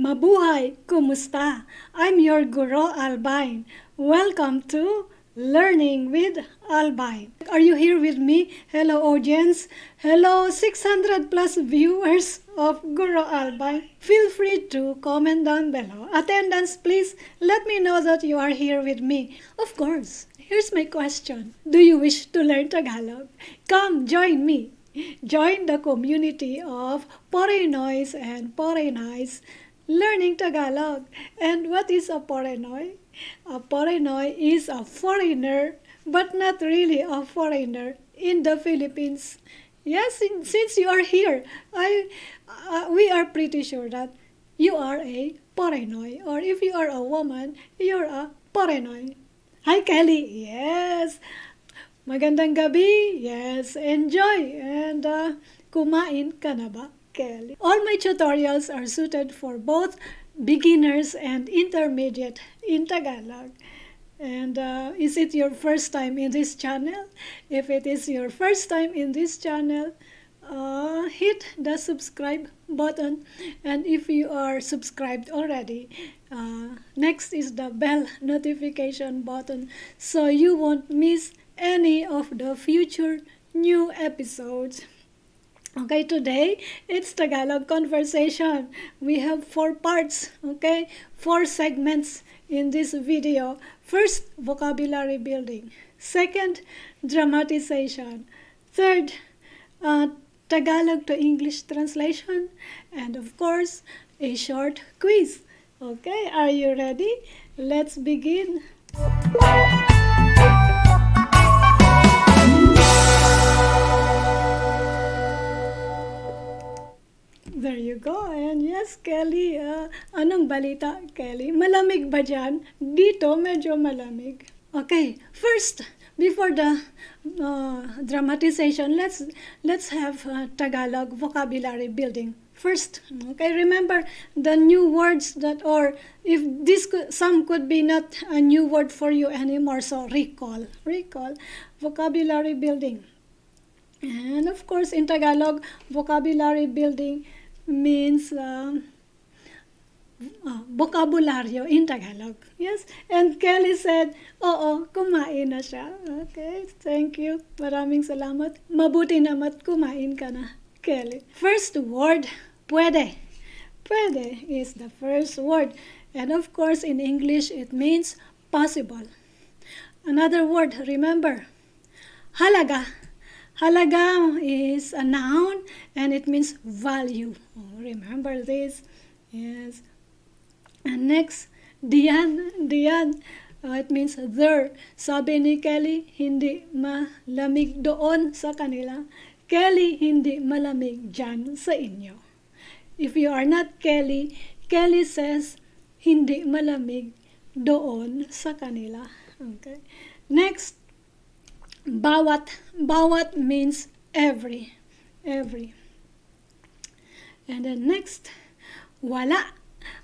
Mabuhay! Kumusta? I'm your Guro Albine. Welcome to Learning with Albine. Are you here with me? Hello audience. Hello 600 plus viewers of Guro Albine. Feel free to comment down below. Attendance, please let me know that you are here with me. Of course, here's my question. Do you wish to learn Tagalog? Come join me. Join the community of Porinoys and Porinoys learning Tagalog. And what is a Porinoy? A Porinoy is a foreigner, but not really a foreigner in the Philippines. Yes, since you are here, we are pretty sure that you are a Porinoy. Or if you are a woman, you're a Porinoy. Hi, Kelly. Yes. Magandang gabi. Yes. Enjoy. And kumain ka na ba, Kelly? All my tutorials are suited for both beginners and intermediate in Tagalog. And is it your first time in this channel? If it is your first time in this channel, hit the subscribe button. And if you are subscribed already, next is the bell notification button so you won't miss any of the future new episodes. Okay, today it's Tagalog conversation. We have 4 parts, okay? 4 segments in this video. First, vocabulary building. Second, dramatization. Third, Tagalog to English translation. And of course, a short quiz. Okay, are you ready? Let's begin. There you go. And yes, Kelly, anong balita, Kelly? Malamig ba dyan? Dito, medyo malamig. Okay, first, before the dramatization, let's have Tagalog vocabulary building. First, okay, remember the new words that, or if some could be not a new word for you anymore, so recall, vocabulary building. And of course, in Tagalog, vocabulary building means vocabulary in Tagalog. Yes, and Kelly said, oo, kumain na siya. Okay, thank you. Maraming salamat. Mabuti naman kumain ka na, Kelly. First word, puwede. Puwede is the first word. And of course, in English, it means possible. Another word, remember, halaga. Halaga is a noun and it means value. Oh, remember this? Yes. And next, diyan. It means there. Sabi ni Kelly, hindi malamig doon sa kanila. Kelly, hindi malamig dyan sa inyo. If you are not Kelly, Kelly says, hindi malamig doon sa kanila. Okay. Next, bawat. Bawat means every. And then next, wala.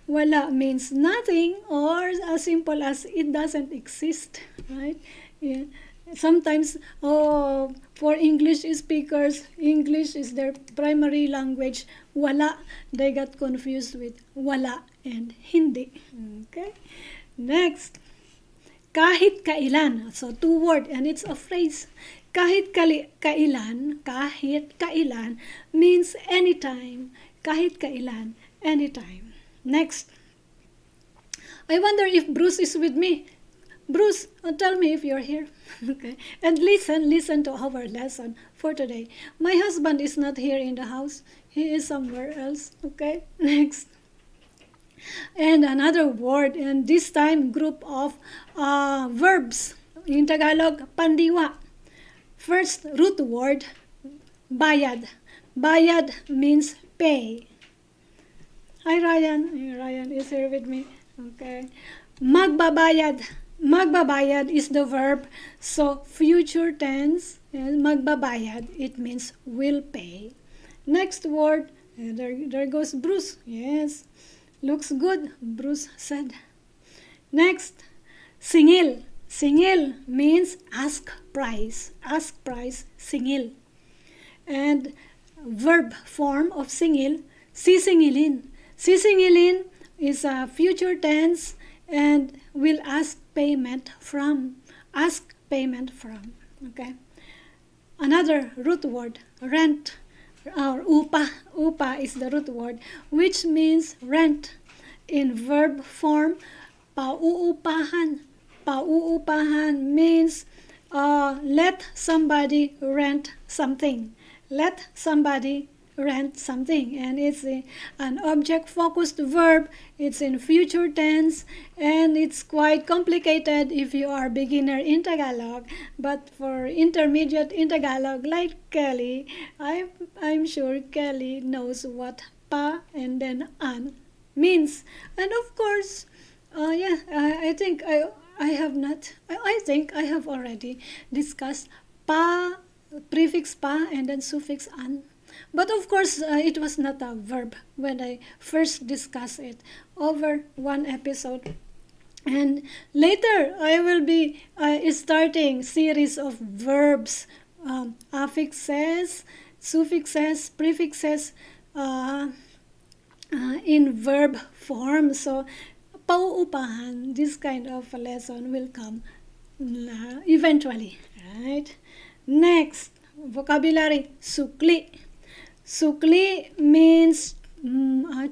Wala means nothing, or as simple as it doesn't exist, right? Yeah. Sometimes, for English speakers, English is their primary language. Wala, they got confused with wala and hindi. Okay? Next, kahit kailan. So 2 words and it's a phrase. Kahit kailan means anytime. Kahit kailan, anytime. Next. I wonder if Bruce is with me. Bruce, tell me if you're here. Okay. And listen to our lesson for today. My husband is not here in the house. He is somewhere else. Okay. Next. And another word, and this time group of verbs. In Tagalog, pandiwa. First root word, bayad. Bayad means pay. Hi, Ryan. Ryan is here with me. Okay. Magbabayad. Magbabayad is the verb. So, future tense, magbabayad, it means will pay. Next word, there goes Bruce. Yes. Looks good, Bruce said. Next, singil. Singil means ask price. Ask price, singil. And verb form of singil, sisingilin. Sisingilin is a future tense and will ask payment from. Ask payment from. Okay. Another root word, rent, or upa. Upa is the root word, which means rent. In verb form, pauupahan. Pauupahan means let somebody rent something. Let somebody rent something, and it's an object focused verb. It's in future tense, and it's quite complicated if you are beginner in Tagalog, but for intermediate in Tagalog like Kelly, I'm sure Kelly knows what pa and then an means. And of course, I think I have not I think I have already discussed pa, prefix pa, and then suffix an. But of course, it was not a verb when I first discussed it over one episode. And later, I will be starting series of verbs, affixes, suffixes, prefixes in verb form. So, pauupahan, this kind of lesson will come eventually, right? Next, vocabulary, sukli. Sukli means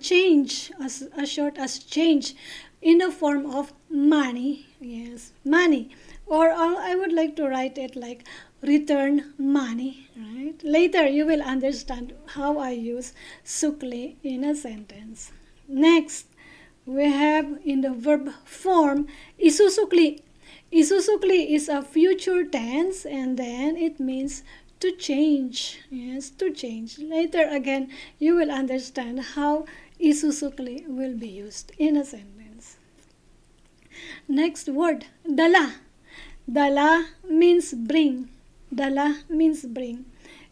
change, as short as change, in the form of money. Yes, money. Or I would like to write it like return money. Right. Later you will understand how I use sukli in a sentence. Next, we have in the verb form isusukli. Isusukli is a future tense, and then it means to change. Yes, to change. Later again, you will understand how isusukli will be used in a sentence. Next word, dala. Dala means bring. Dala means bring.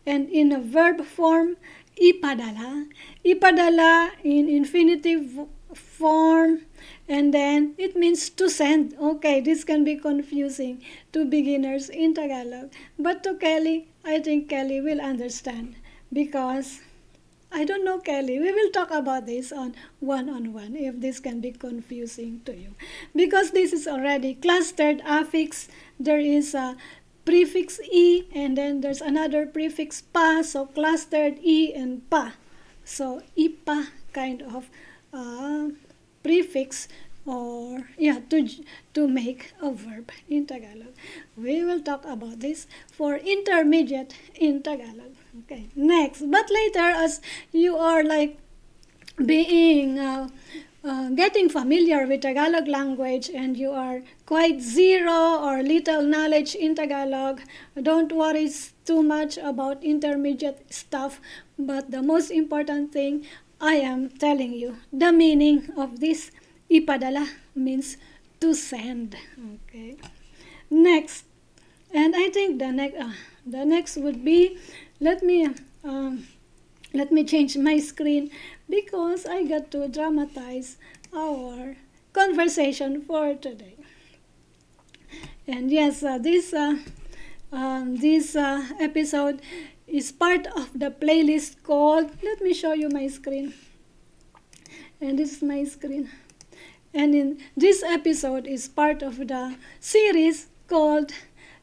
And in a verb form, ipadala. Ipadala in infinitive form, and then it means to send. Okay, this can be confusing to beginners in Tagalog, but to Kelly, I think Kelly will understand, because I don't know Kelly. We will talk about this on one-on-one if this can be confusing to you, because this is already clustered affix. There is a prefix e, and then there's another prefix pa, so clustered e and pa. So ipa kind of prefix, or to make a verb in Tagalog. We will talk about this for intermediate in Tagalog. Okay, next. But later, as you are like being getting familiar with Tagalog language, and you are quite zero or little knowledge in Tagalog, don't worry too much about intermediate stuff. But the most important thing, I am telling you, the meaning of this ipadala means to send. Okay. Next, and I think the next would be, let me change my screen, because I got to dramatize our conversation for today. And yes, this episode is part of the playlist called, let me show you my screen. And this is my screen. And in this episode is part of the series called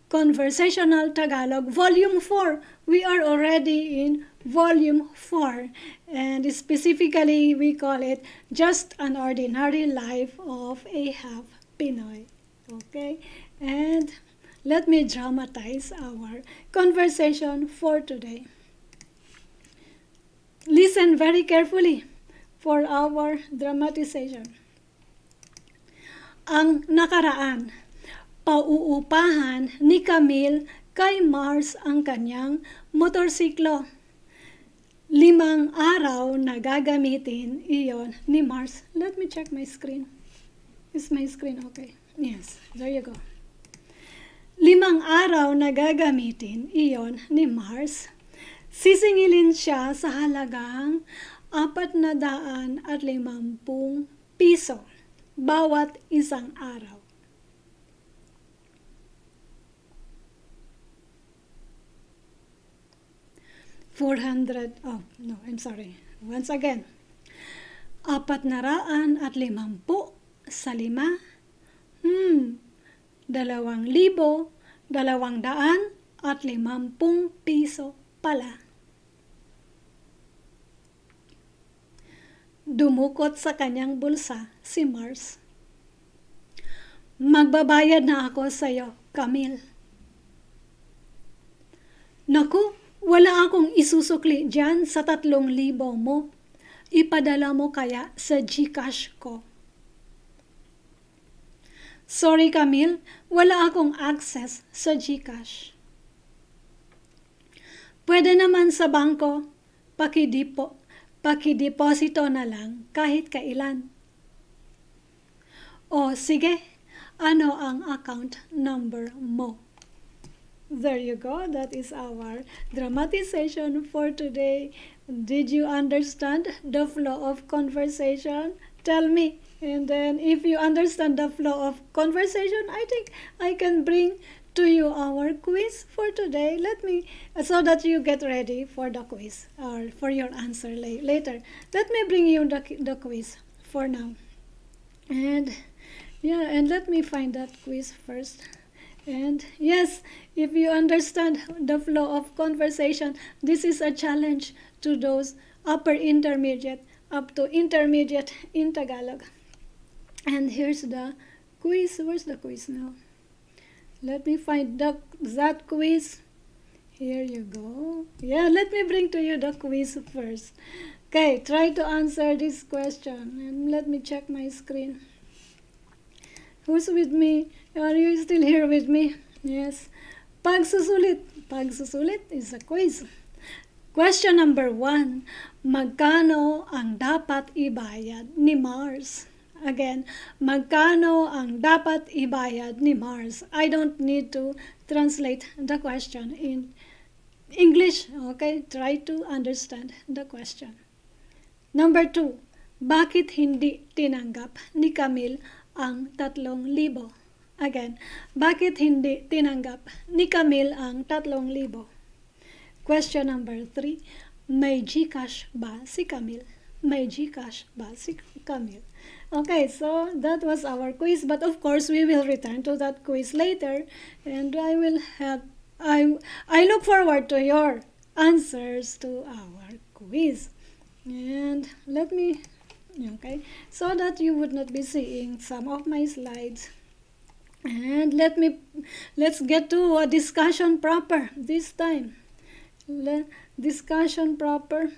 Conversational Tagalog Volume 4. We are already in Volume 4. And specifically, we call it Just an Ordinary Life of a Half-Pinóy. Okay? And let me dramatize our conversation for today. Listen very carefully for our dramatization. Ang nakaraan, pauupahan ni Camille kay Mars ang kanyang motorsiklo. 5 araw na gagamitin iyon ni Mars. Let me check my screen. Is my screen okay? Yes, there you go. 5 araw na gagamitin iyon ni Mars. Sisingilin siya sa halagang 450 piso bawat isang araw. $400. Oh, no, I'm sorry. Once again. 450 sa 5. 2,250 piso pala. Dumukot sa kanyang bulsa si Mars. Magbabayad na ako sa'yo, Camille. Naku, wala akong isusukli dyan sa 3,000 mo. Ipadala mo kaya sa GCash ko. Sorry, Camille, wala akong access sa GCash. Pwede naman sa bangko, pakideposito na lang kahit kailan. O sige, ano ang account number mo? There you go. That is our dramatization for today. Did you understand the flow of conversation? Tell me. And then if you understand the flow of conversation, I think I can bring to you our quiz for today. So that you get ready for the quiz or for your answer later. Let me bring you the quiz for now. And let me find that quiz first. And yes, if you understand the flow of conversation, this is a challenge to those upper intermediate up to intermediate in Tagalog. And here's the quiz. Where's the quiz now? Let me find that quiz. Here you go. Yeah, let me bring to you the quiz first. Okay, try to answer this question. And let me check my screen. Who's with me? Are you still here with me? Yes. Pagsusulit. Pagsusulit is a quiz. Question number 1. Magkano ang dapat ibayad ni Mars? Again, magkano ang dapat ibayad ni Mars? I don't need to translate the question in English. Okay? Try to understand the question. Number 2. Bakit hindi tinanggap ni Camille ang 3,000? Again, bakit hindi tinanggap ni Camille ang 3,000? Question number 3. May GCash ba si Camille? May GCash ba si Camille? Okay, so that was our quiz, but of course we will return to that quiz later, and I look forward to your answers to our quiz. And so that you would not be seeing some of my slides. And let's get to a discussion proper this time. Discussion proper.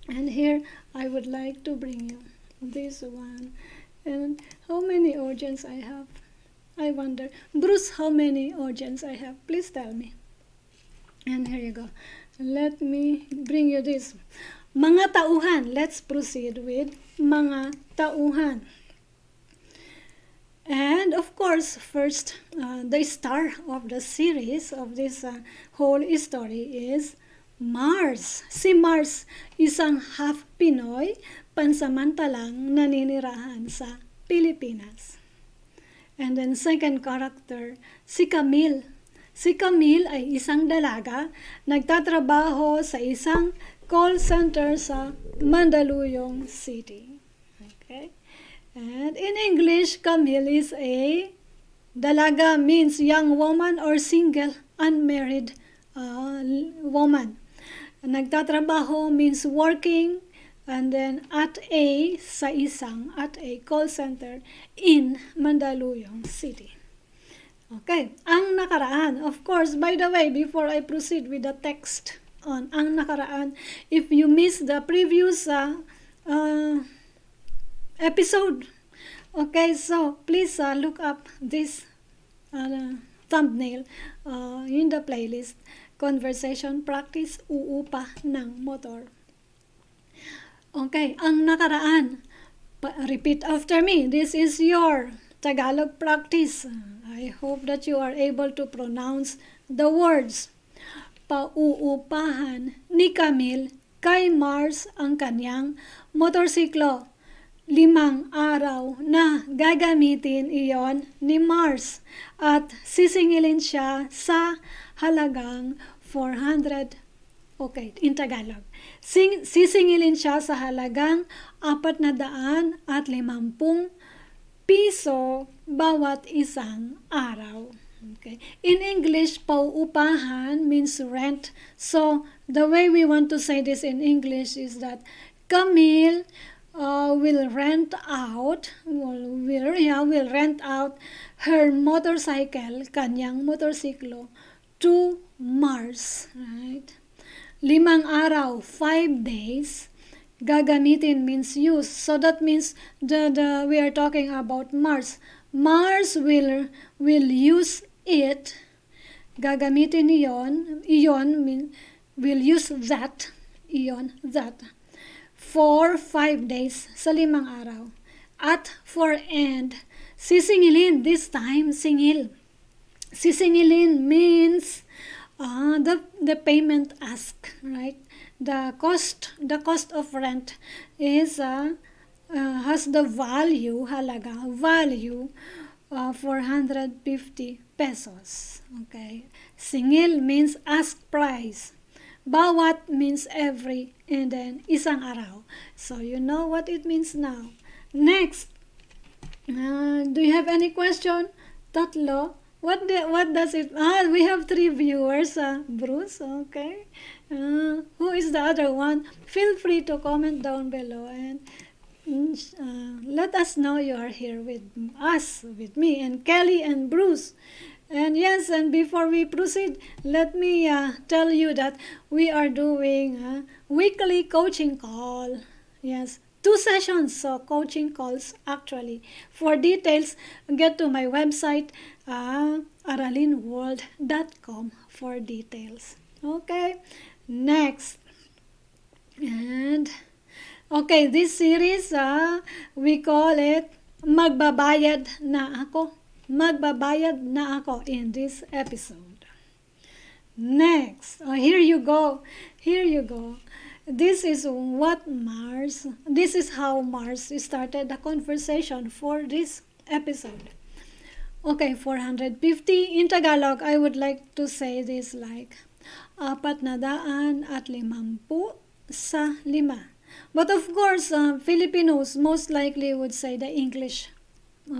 And here I would like to bring you this one. And how many audience I have? I wonder. Bruce, how many audience I have? Please tell me. And here you go. Let me bring you this. Mga tauhan. Let's proceed with mga tauhan. And of course, first, the star of the series of this whole story is Mars. Si Mars, isang half-Pinoy, pansamantalang naninirahan sa Pilipinas. And then second character, si Camille. Si Camille ay isang dalaga, nagtatrabaho sa isang call center sa Mandaluyong City. Okay? And in English, Camille is a dalaga means young woman or single, unmarried woman. Nagtatrabaho means working, and then at a call center in Mandaluyong City. Okay, ang nakaraan. Of course, by the way, before I proceed with the text on ang nakaraan, if you missed the previous episode, okay, so please look up this thumbnail in the playlist, Conversation Practice Uupa ng Motor. Okay, ang nakaraan. Repeat after me. This is your Tagalog practice. I hope that you are able to pronounce the words. Pauupahan ni Camille kay Mars ang kanyang motorsiklo. 5 araw na gagamitin iyon ni Mars at sisingilin siya sa halagang 450 Okay, in Tagalog. Sisingilin siya sa halagang 450 piso bawat isang araw. Okay. In English, pauupahan means rent. So, the way we want to say this in English is that Camille will rent out, will rent out her motorcycle, kanyang motorsiklo, to Mars. Right? 5 araw, 5 days. Gagamitin means use. So that means we are talking about Mars. Mars will use it. Gagamitin iyon will use that. That. For 5 days, sa 5 araw. At for end, sisingilin, this time, singil. Sisingilin means the payment ask, right? The cost of rent is has the value, halaga, value 450 pesos. Okay. Singil means ask price. Bawat means every, and then isang araw. So you know what it means now. Next, do you have any question? Tatlo. What does it? We have 3 viewers. Bruce, okay. Who is the other one? Feel free to comment down below and let us know you are here with us, with me and Kelly and Bruce. And yes, and before we proceed, let me tell you that we are doing a weekly coaching call. Yes, 2 sessions, so coaching calls actually. For details, get to my website, aralinworld.com for details. Okay, next. And okay, this series, we call it Magbabayad na ako. Magbabayad na ako in this episode. Next, here you go. This is how Mars started the conversation for this episode. Okay, 450 in Tagalog, I would like to say this like 450 sa 5. But of course, Filipinos most likely would say the English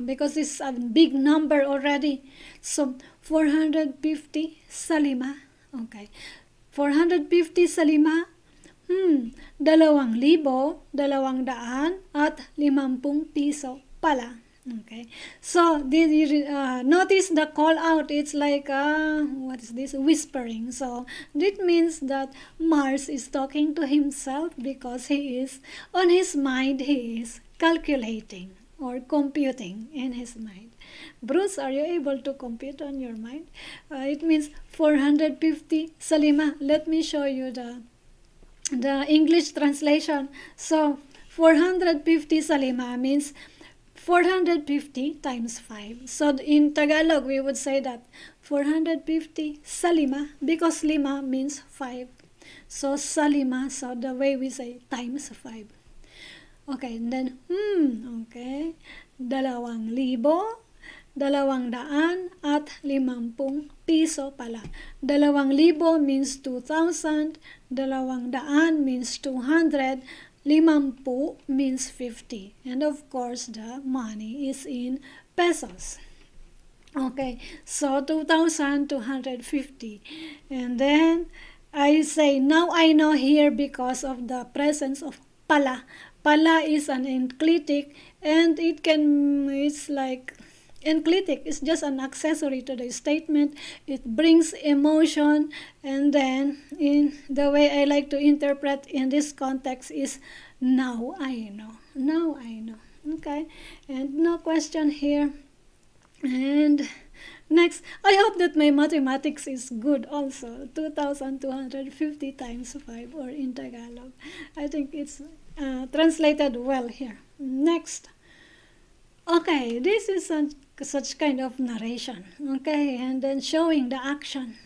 because it's a big number already. So, 450 sa 5. Okay. 450 sa 5. 2,250 piso pala. Okay. So, notice the call out. It's like, what is this? Whispering. So, that means that Mars is talking to himself because he is, on his mind, he is calculating or computing in his mind. Bruce, are you able to compute on your mind? It means 450 sa 5. Let me show you the English translation. So, 450 sa 5 means 450 times 5. So, in Tagalog, we would say that 450 sa 5 because 5 means 5. So, sa 5, so the way we say times 5. Okay, and then, okay, 2,250 piso pala. 2,000 means 2,000, 200 means 200, 50 means 50. And of course, the money is in pesos. Okay, so 2,250. And then, I say, now I know here because of the presence of pala. Pala is an enclitic, and it's like enclitic is just an accessory to the statement. It brings emotion, and then in the way I like to interpret in this context is now I know. Now I know. Okay, and no question here. And next, I hope that my mathematics is good also. 2,250 times 5 or in Tagalog. I think it's translated well here. Next. Okay, this is such kind of narration. Okay, and then showing the action.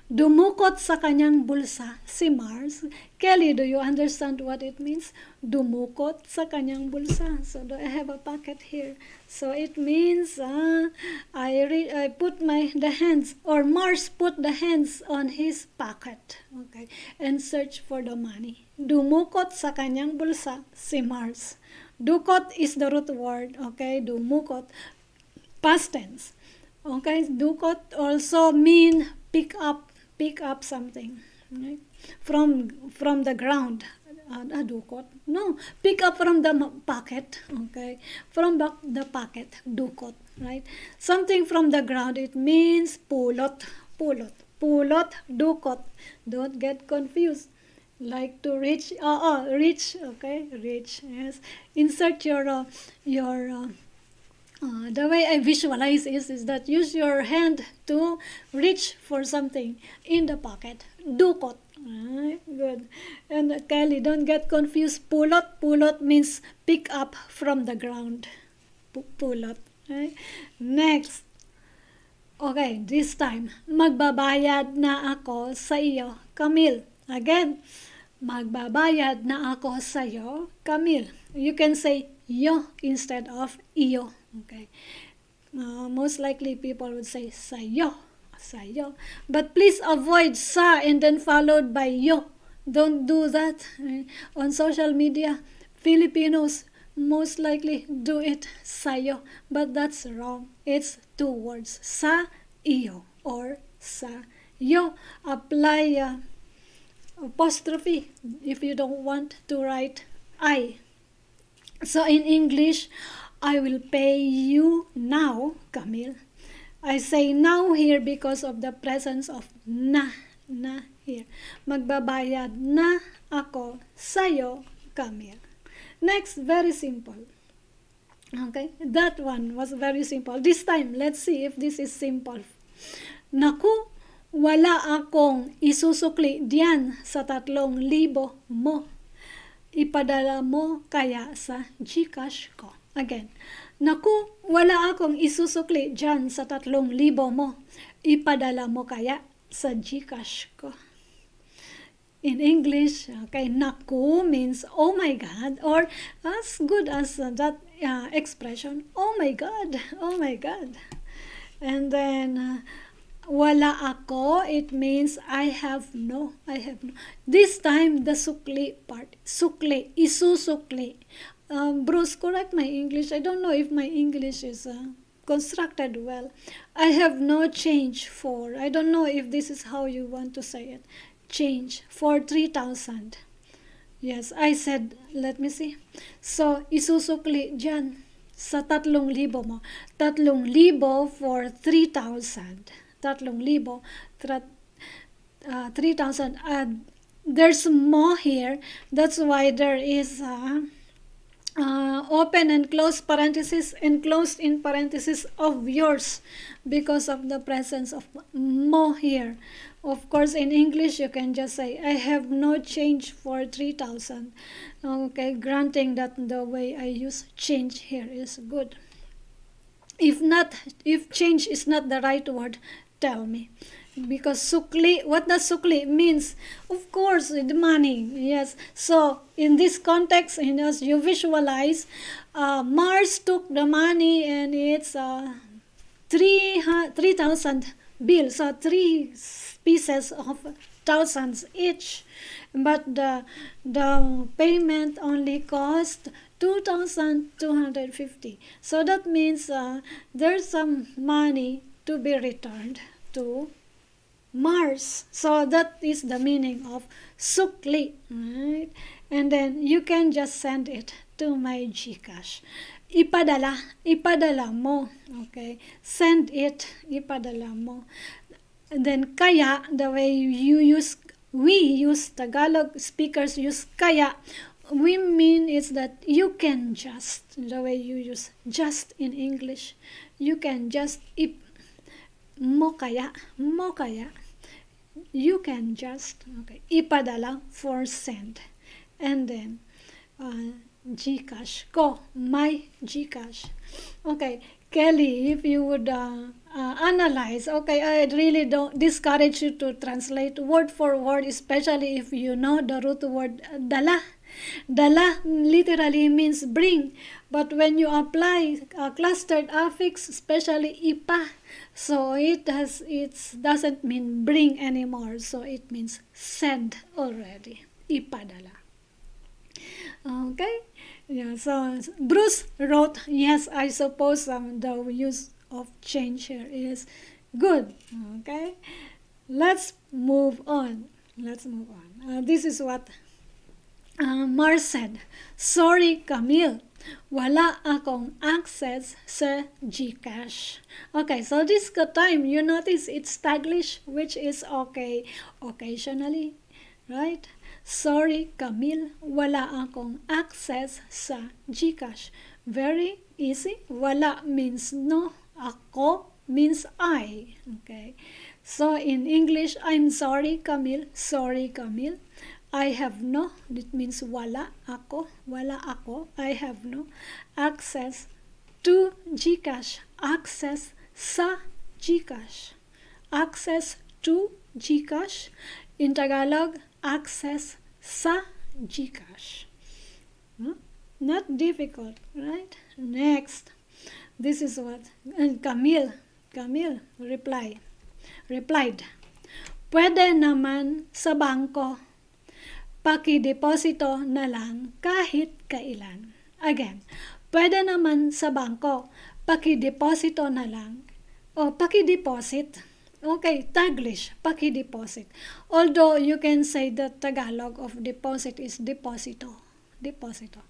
Dumukot sa kanyang bulsa si Mars. Kelly, do you understand what it means? Dumukot sa kanyang bulsa. So I have a packet here. So it means I put the hands, or Mars put the hands on his pocket, okay, and search for the money. Dumukot sa kanyang bulsa si Mars. Dukot is the root word, okay? Dumukot, past tense. Okay, dukot also mean pick up something, right? From the ground. Dukot. No, pick up from the pocket, okay? From the pocket, dukot, right? Something from the ground, it means pulot, dukot. Don't get confused. Like to reach, reach, okay? Reach, yes. Insert the way I visualize is that use your hand to reach for something in the pocket. Dukot. Right, good. And Kelly, don't get confused. Pulot means pick up from the ground. Pulot. Right? Next. Okay, this time, magbabayad na ako sa iyo, Camille. Again, magbabayad na ako sa iyo, Camille. You can say yo instead of iyo. Okay. Most likely people would say sayo. But please avoid sa and then followed by yo. Don't do that. On social media, Filipinos most likely do it sayo. But that's wrong. It's two words. Sa iyo or sa yo. Apply apostrophe if you don't want to write I. So in English, I will pay you now, Camille. I say now here because of the presence of na here. Magbabayad na ako sa'yo, Camille. Next, very simple. Okay, that one was very simple. This time, let's see if this is simple. Naku, wala akong isusukli diyan sa 3,000 mo. Ipadala mo kaya sa GCash ko. Again, naku, wala akong isusukli dyan sa 3,000 mo. Ipadala mo kaya sa GCash ko. In English, okay, naku means oh my God, or as good as that expression, oh my God. And then, wala ako, it means I have no. This time, the sukli part, isusukli. Bruce, correct my English. I don't know if my English is constructed well. I have no change for. I don't know if this is how you want to say it. Change for 3,000. Yes, I said, let me see. So, isusukli dyan sa 3,000 mo. 3,000 for 3,000. 3,000, 3,000. There's more here. That's why there is open and close parenthesis and closed in parenthesis of yours because of the presence of mo here. Of course, in English, you can just say, I have no change for 3,000. Okay, granting that the way I use change here is good. If change is not the right word, tell me. Because sukli, what does sukli means? Of course, the money. Yes. So in this context, as you visualize, Mars took the money and it's 3,000 bills. So 3 pieces of thousands each. But the payment only cost 2,250. So that means there's some money to be returned to Mars. So that is the meaning of sukli, right? And then you can just send it to my GCash. Ipadala mo, okay? Send it, ipadala mo. And then kaya, the way we use Tagalog speakers use kaya, we mean is that you can just, the way you use just in English, you can just mo kaya, you can just, okay, ipadala for send. And then GCash ko, my GCash. Okay, Kelly, if you would analyze. Okay, I really don't discourage you to translate word for word, especially if you know the root word dala. Dala literally means bring, but when you apply clustered affix, especially ipa, so it doesn't mean bring anymore. So it means send already. Ipa dala. Okay, yeah. So Bruce wrote, yes, I suppose the use of change here is good. Okay, let's move on. Let's move on. This is what Mars said. Sorry, Camille. Wala akong access sa GCash. Okay, so this time you notice it's Taglish, which is okay occasionally, right? Sorry, Camille, wala akong access sa GCash. Very easy. Wala means no. Ako means I. Okay. So in English, I'm sorry, Camille. Sorry, Camille. I have no. It means wala ako. Wala ako. I have no access to GCash. Access sa GCash. Access to GCash. In Tagalog, access sa GCash. Not difficult, right? Next. This is what Camille replied. Pwede naman sa bangko. Pakideposito na lang kahit kailan. Again, pwede naman sa bangko. Pakideposito na lang. O pakideposit. Okay, Taglish, pakideposit. Although you can say the Tagalog of deposit is deposito. Deposito.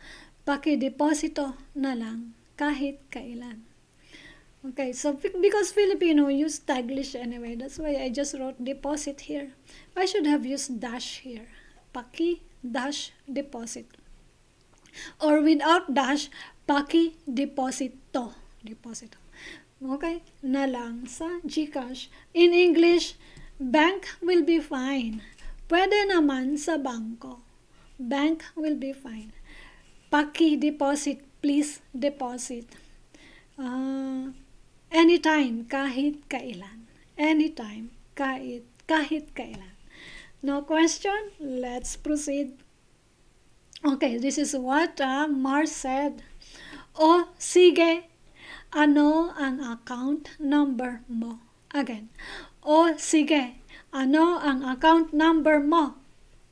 Pakideposito na lang kahit kailan. Okay, so because Filipino use Taglish anyway, that's why I just wrote deposit here. I should have used dash here. Paki dash deposit. Or without dash, paki deposito. Deposito. Okay, na lang sa GCash. In English, bank will be fine. Pwede naman sa bangko. Bank will be fine. Paki-deposit, please deposit. Anytime, kahit kailan. Anytime, kahit kailan. No question? Let's proceed. Okay, this is what Mars said. O, sige. Ano ang account number mo? Again. O, sige. Ano ang account number mo?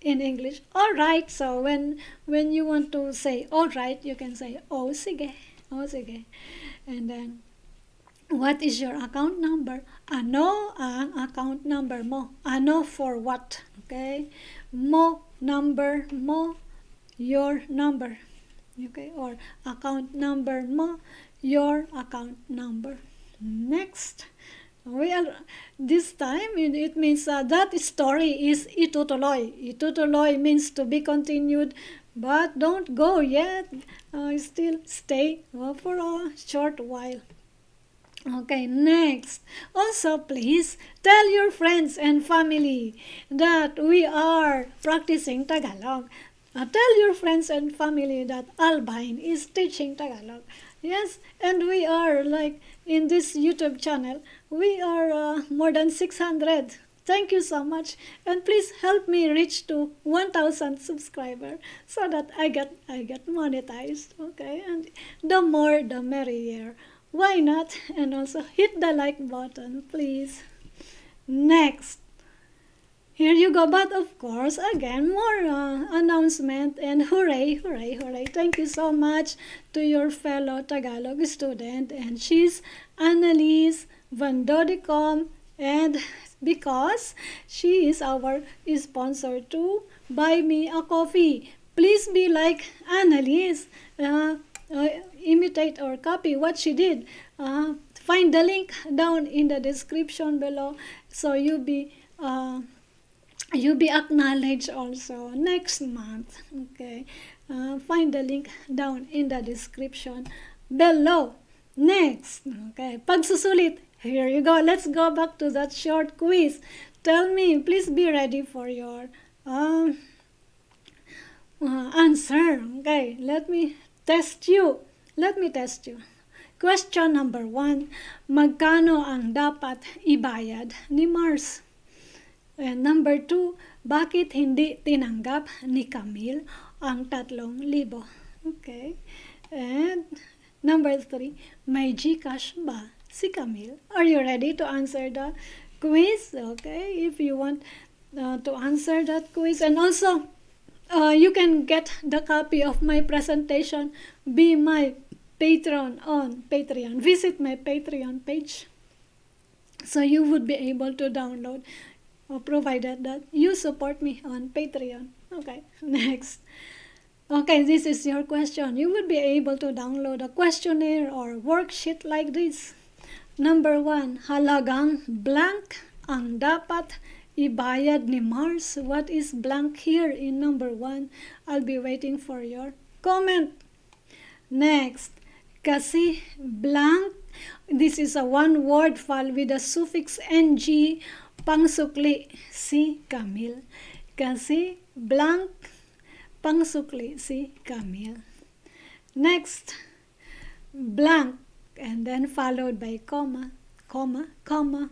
In English, all right. So when you want to say all right, you can say oh sige, oh sige. And then, what is your account number? Ano ang account number mo? Ano for what? Okay? Mo, number mo, your number. Okay? Or account number mo, your account number. Next. Well, this time it means that story is itutuloy. Itutuloy means to be continued, but don't go yet. Still stay for a short while. Okay, next. Also, please tell your friends and family that we are practicing Tagalog. Tell your friends and family that Albine is teaching Tagalog. Yes, and we are like in this YouTube channel, we are more than 600. Thank you so much, and please help me reach to 1,000 subscribers so that I get monetized. Okay, and the more the merrier. Why not? And also hit the like button, please. Next. Here you go, but of course, again, more announcement and hooray, hooray, hooray. Thank you so much to your fellow Tagalog student, and she's Annalise Van Dodicom, and because she is our sponsor to buy me a coffee. Please be like Annalise, imitate or copy what she did. Find the link down in the description below, so you'll be acknowledged also next month. Okay, find the link down in the description below. Next, okay, pagsusulit. Here you go. Let's go back to that short quiz. Tell me, please be ready for your answer. Okay, let me test you. Question number 1, magkano ang dapat ibayad ni Mars? And number 2, bakit hindi tinanggap ni Camille ang 3,000? Okay. And number 3, may GCash ba si Camille? Are you ready to answer the quiz? Okay, if you want to answer that quiz. And also, you can get the copy of my presentation, Be My Patron on Patreon. Visit my Patreon page. So you would be able to download, provided that you support me on Patreon. Okay, next. Okay, this is your question. You would be able to download a questionnaire or worksheet like this. Number 1, halagang blank ang dapat ibayad ni Mars. What is blank here in number 1? I'll be waiting for your comment. Next, kasi blank, this is a one-word file with a suffix ng, pangsukli si Camille. Kasi blank, pangsukli si Camille. Next, blank, and then followed by comma, comma, comma.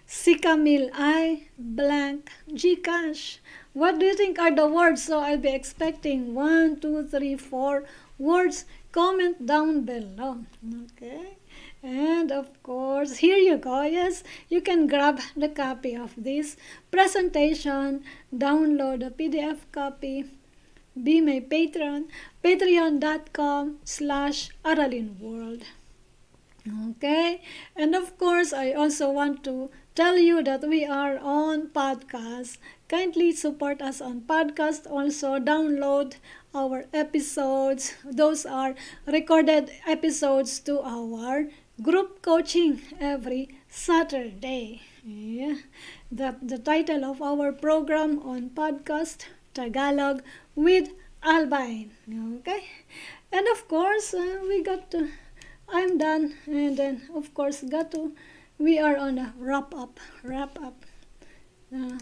Si Camille ay blank GCash. What do you think are the words? So I'll be expecting 1, 2, 3, 4 words. Comment down below. Okay. And of course, here you go. Yes, you can grab the copy of this presentation, download the PDF copy, be my patron, patreon.com/aralinworld. Okay, and of course, I also want to tell you that we are on podcast. Kindly support us on podcast. Also, download our episodes. Those are recorded episodes to our group coaching every Saturday. Yeah. The title of our program on podcast, Tagalog with Albine. Okay, and of course, I'm done, and then of course we are on a wrap up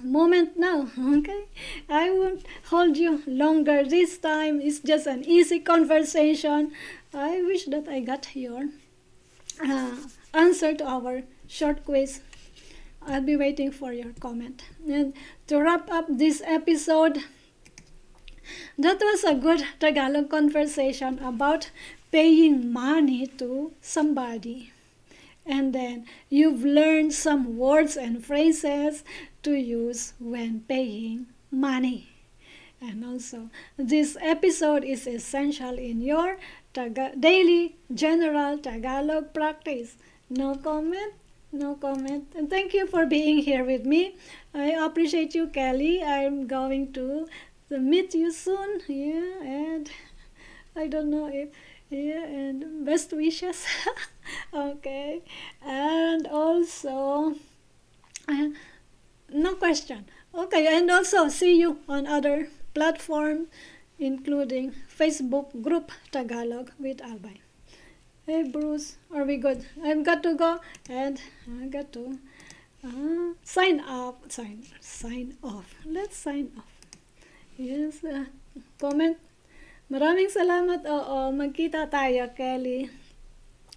moment now. Okay, I won't hold you longer this time. It's just an easy conversation. I wish that I got your answer to our short quiz. I'll be waiting for your comment. And to wrap up this episode, that was a good Tagalog conversation about paying money to somebody. And then you've learned some words and phrases to use when paying money. And also, this episode is essential in your daily general Tagalog practice. No comment? No comment. And thank you for being here with me. I appreciate you, Kelly. I'm going to meet you soon. Yeah, and I don't know if, yeah, and best wishes. Okay. And also, no question. Okay, and also see you on other platforms, including Facebook group Tagalog with Albine. Hey Bruce, are we good? I've got to go, and I got to sign off. Sign off. Let's sign off. Yes, comment. Maraming salamat. Oo, magkita tayo, Kelly.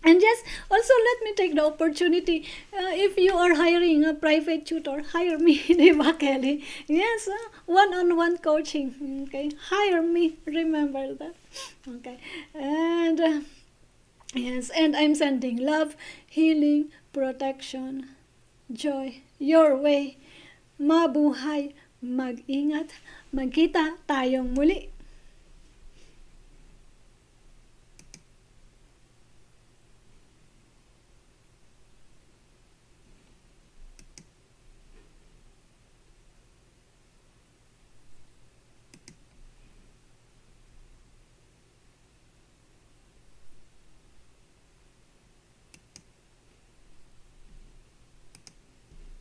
And yes, also let me take the opportunity. If you are hiring a private tutor, hire me, di ba, Kelly? Yes, one-on-one coaching. Okay, hire me. Remember that. Okay, and yes, and I'm sending love, healing, protection, joy your way. Mabuhay, mag-ingat, magkita tayong muli.